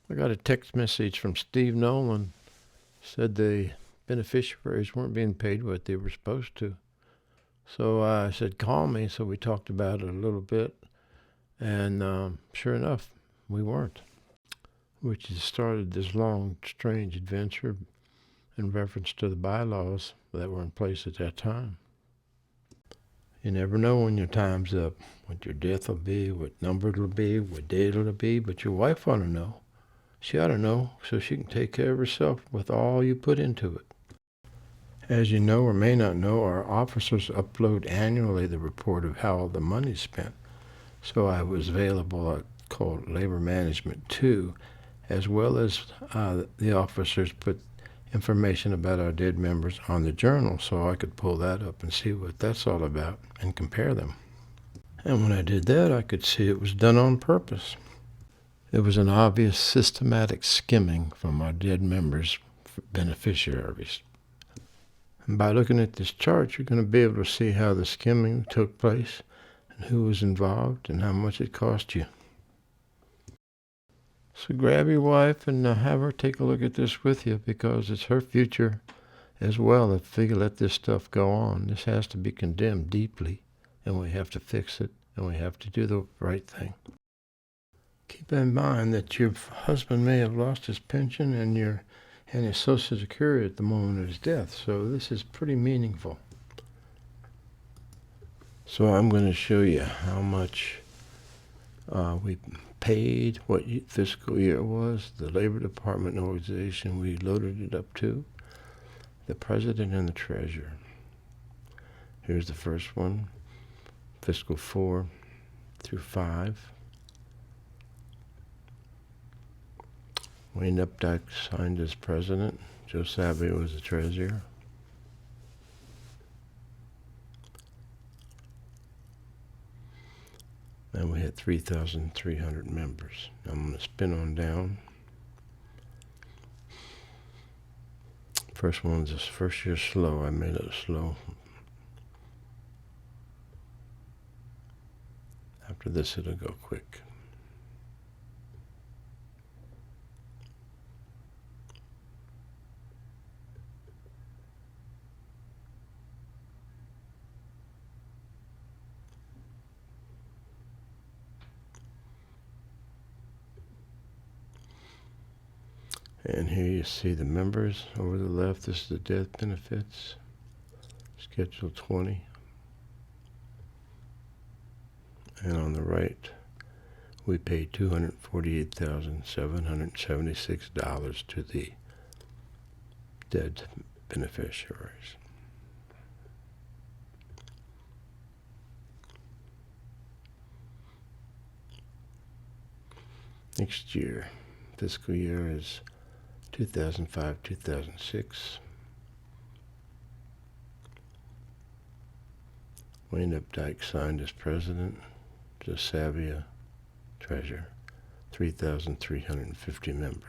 I got a text message from Steve Nolan. Said the beneficiaries weren't being paid what they were supposed to. So I said, call me. So we talked about it a little bit. And sure enough, we weren't. Which has started this long, strange adventure in reference to the bylaws that were in place at that time. You never know when your time's up, what your death will be, what number it'll be, what date it'll be, but your wife ought to know. She ought to know so she can take care of herself with all you put into it. As you know or may not know, our officers upload annually the report of how the money's spent. So I was available at called Labor Management 2, as well as the officers put information about our dead members on the journal, so I could pull that up and see what that's all about and compare them. And when I did that, I could see it was done on purpose. It was an obvious systematic skimming from our dead members' beneficiaries. And by looking at this chart, you're going to be able to see how the skimming took place and who was involved and how much it cost you. So grab your wife and have her take a look at this with you, because it's her future as well if we let this stuff go on. This has to be condemned deeply, and we have to fix it, and we have to do the right thing. Keep in mind that your husband may have lost his pension and his Social Security at the moment of his death, so this is pretty meaningful. So I'm going to show you how much we paid, what fiscal year it was, the Labor Department organization we loaded it up to, the President and the Treasurer. Here's the first one, fiscal 4 through 5. Wayne Updike signed as president. Joe Savia was the treasurer. And we had 3,300 members. I'm going to spin on down. First one's this first year slow. I made it slow. After this, it'll go quick. And here you see the members over the left. This is the death benefits, Schedule 20. And on the right, we paid $248,776 to the dead beneficiaries. Next year, fiscal year is 2005-2006. Wayne Updike signed as president. Joe Savia, treasurer. 3,350 members.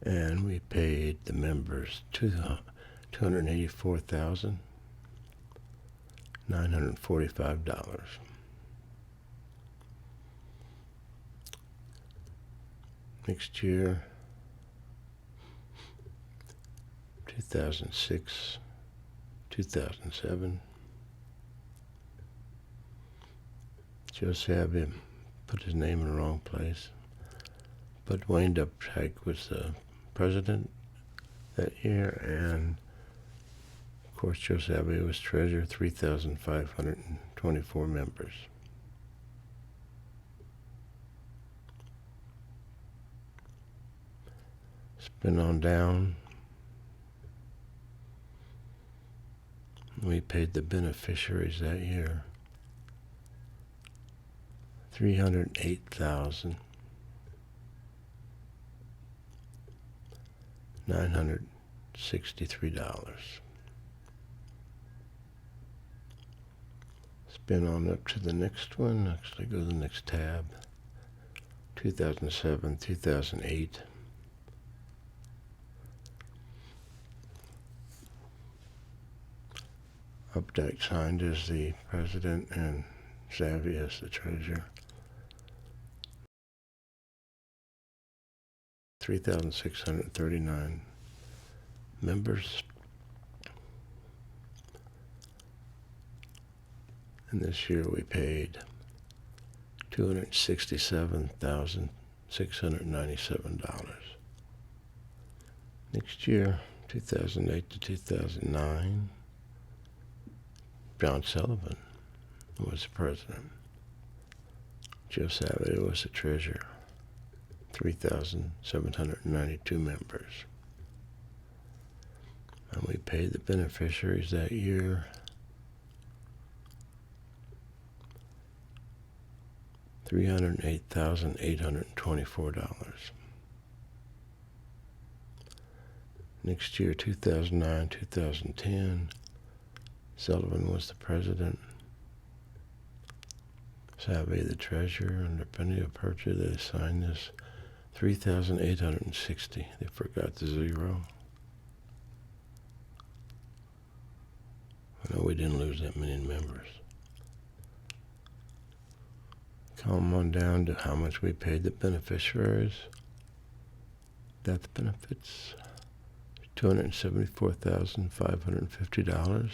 And we paid the members $284,945. Next year, 2006, 2007, Joe Savia put his name in the wrong place, but Wayne Updike was the president that year, and of course Joe Savia was treasurer, 3,524 members. Spin on down. We paid the beneficiaries that year $308,963. Spin on up to the next one. Actually, go to the next tab. 2007, 2008. Updike signed as the president, and Savvy as the treasurer. 3,639 members. And this year we paid $267,697. Next year, 2008 to 2009, John Sullivan was the president. Joe Savvy was the treasurer. 3,792 members. And we paid the beneficiaries that year $308,824. Next year, 2009, 2010, Sullivan was the president. Savvy the treasurer. Under penalty of perjury, they signed this 3,860. They forgot the zero. No, we didn't lose that many members. Come on down to how much we paid the beneficiaries. Death benefits, $274,550.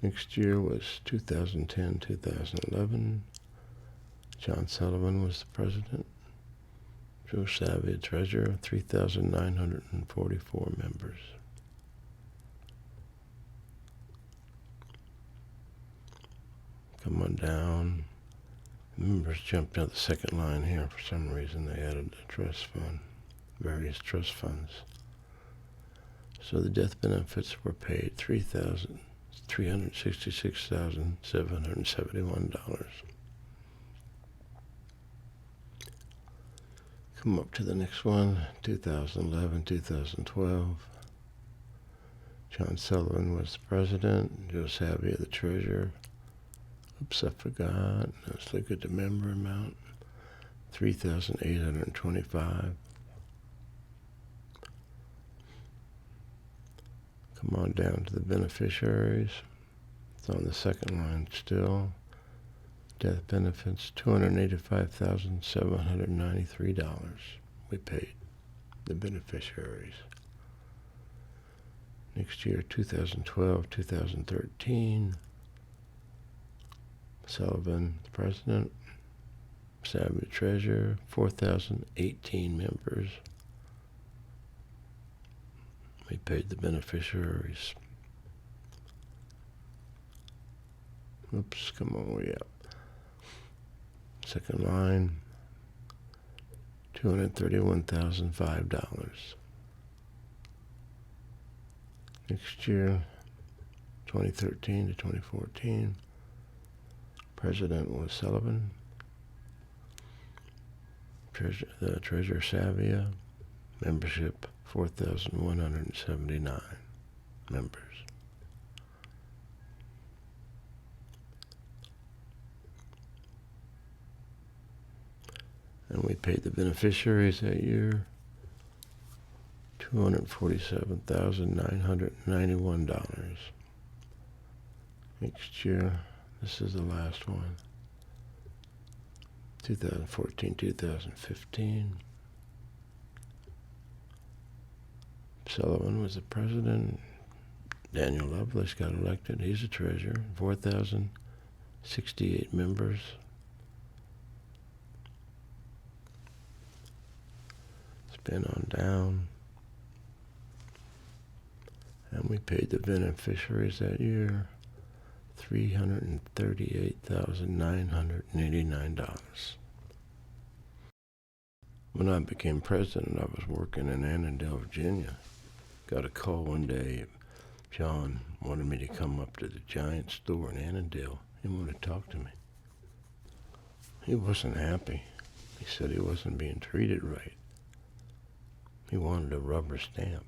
Next year was 2010, 2011. John Sullivan was the president. Joe Savvy, treasurer, 3,944 members. Come on down. Members jumped out the second line here. For some reason, they added a trust fund, various trust funds. So the death benefits were paid $366,771. Come up to the next one, 2011, 2012. John Sullivan was the president. Joe Savvy the treasurer. Oops, I forgot. Let's look at the member amount. 3,825. Come on down to the beneficiaries. It's on the second line still. Death benefits, $285,793 we paid the beneficiaries. Next year, 2012, 2013, Sullivan, the president, Savvy, treasurer, 4,018 members. We paid the beneficiaries. Oops, come on, way up. Second line, $231,005. Next year, 2013 to 2014, president was Sullivan. The treasurer Savia, membership 4,179 members. And we paid the beneficiaries that year $247,991. Next year, this is the last one, 2014, 2015. Sullivan was the president. Daniel Lovelace got elected. He's the treasurer. 4,068 members. Spin on down. And we paid the beneficiaries that year $338,989. When I became president, I was working in Annandale, Virginia. Got a call one day. John wanted me to come up to the Giant store in Annandale. He wanted to talk to me. He wasn't happy. He said he wasn't being treated right. He wanted a rubber stamp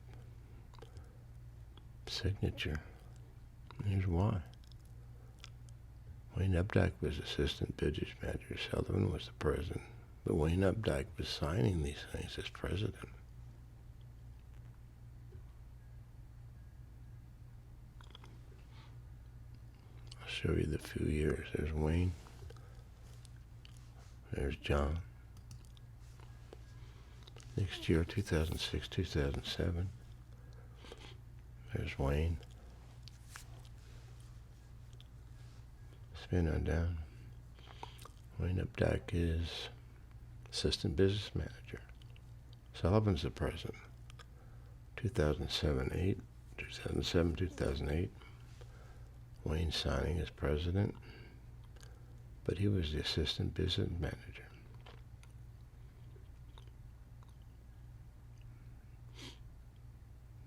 signature. And here's why. Wayne Updike was assistant business manager. Sullivan was the president. But Wayne Updike was signing these things as president. show you the few years. There's Wayne. There's John. Next year, 2006, 2007. There's Wayne. Spin on down. Wayne Updike is assistant business manager. Sullivan's the president. 2007, 2008. Wayne signing as president, but he was the assistant business manager.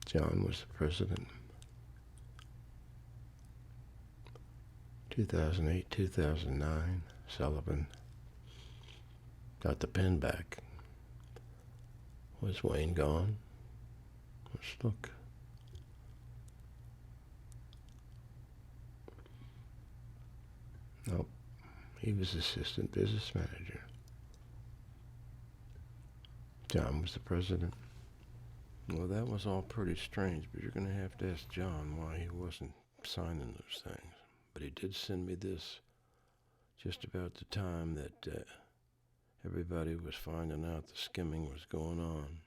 John was the president. 2008, 2009, Sullivan got the pen back. Was Wayne gone? Let's look. Nope. He was assistant business manager. John was the president. Well, that was all pretty strange, but you're going to have to ask John why he wasn't signing those things. But he did send me this just about the time that everybody was finding out the skimming was going on.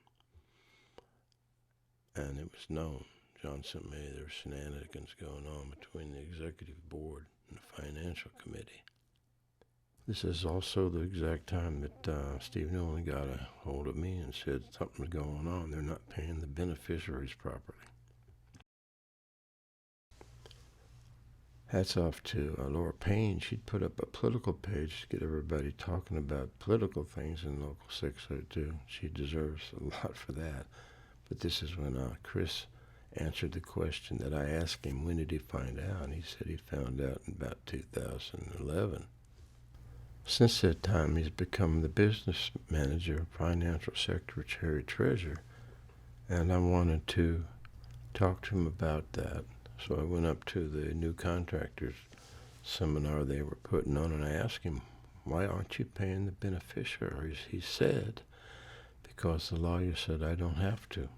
And it was known. John sent me there were shenanigans going on between the executive board and the financial committee. This is also the exact time that Steve Nolan got a hold of me and said something's going on. They're not paying the beneficiaries properly. Hats off to Laura Payne. She'd put up a political page to get everybody talking about political things in Local 602. She deserves a lot for that. But this is when Chris answered the question that I asked him, when did he find out? And he said he found out in about 2011. Since that time, he's become the business manager, financial secretary, treasurer, and I wanted to talk to him about that. So I went up to the new contractors seminar they were putting on, and I asked him, why aren't you paying the beneficiaries? He said, because the lawyer said I don't have to.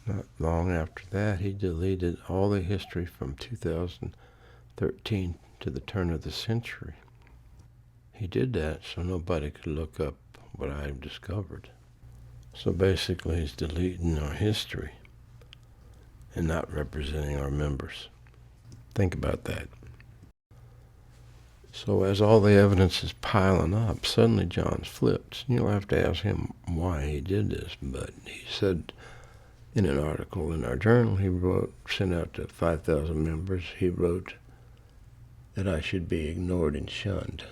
Not long after that, he deleted all the history from 2013 to the turn of the century. He did that so nobody could look up what I've discovered. So basically, he's deleting our history and not representing our members. Think about that. So as all the evidence is piling up, suddenly John's flipped. You'll have to ask him why he did this, but he said in an article in our journal he wrote, sent out to 5,000 members, he wrote that I should be ignored and shunned.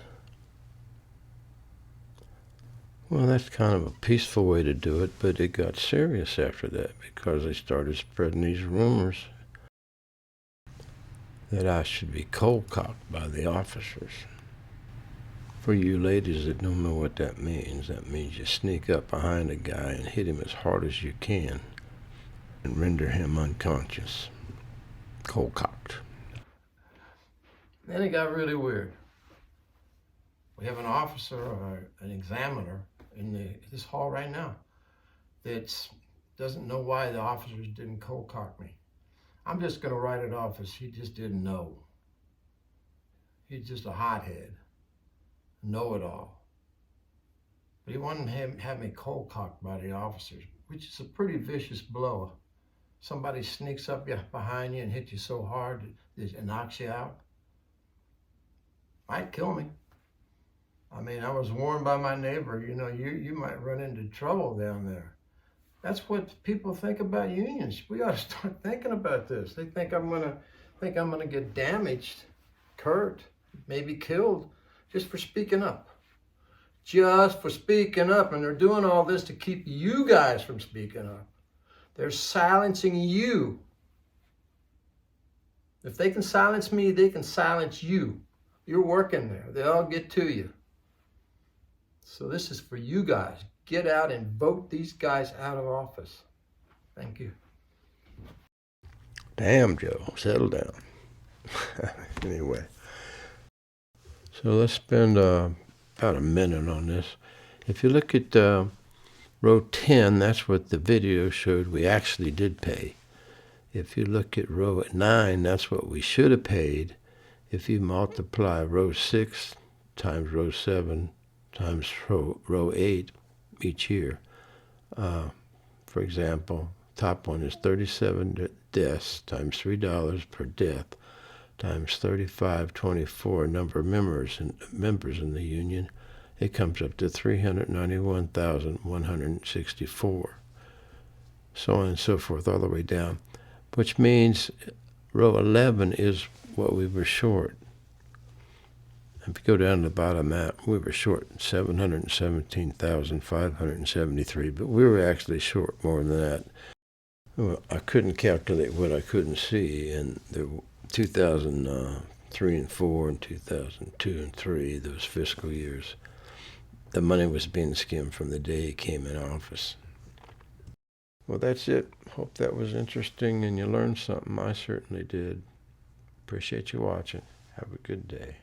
Well, that's kind of a peaceful way to do it, but it got serious after that because they started spreading these rumors that I should be cold-cocked by the officers. For you ladies that don't know what that means you sneak up behind a guy and hit him as hard as you can and render him unconscious. Cold-cocked. Then it got really weird. We have an officer or an examiner in this hall right now that doesn't know why the officers didn't cold-cock me. I'm just going to write it off as he just didn't know. He's just a hothead, know-it-all. But he wanted to have me cold-cocked by the officers, which is a pretty vicious blow. Somebody sneaks up behind you and hits you so hard that it knocks you out. Might kill me. I mean, I was warned by my neighbor, you might run into trouble down there. That's what people think about unions. We ought to start thinking about this. They think I'm gonna get damaged, hurt, maybe killed, just for speaking up. Just for speaking up. And they're doing all this to keep you guys from speaking up. They're silencing you. If they can silence me, they can silence you. You're working there. They'll get to you. So this is for you guys. Get out and vote these guys out of office. Thank you. Damn, Joe. Settle down. Anyway. So let's spend about a minute on this. If you look at row 10, that's what the video showed we actually did pay. If you look at row 9, that's what we should have paid. if you multiply row 6 times row 7 times row 8 each year, for example, top one is 37 deaths times $3 per death times 3524 number of members in the union, it comes up to 391,164. So on and so forth, all the way down, which means row 11 is what we were short. If you go down to the bottom map, we were short 717,573, but we were actually short more than that. Well, I couldn't calculate what I couldn't see, and the 2003 and 4 and 2002 and 3, those fiscal years, the money was being skimmed from the day he came in office. Well, that's it. Hope that was interesting and you learned something. I certainly did. Appreciate you watching. Have a good day.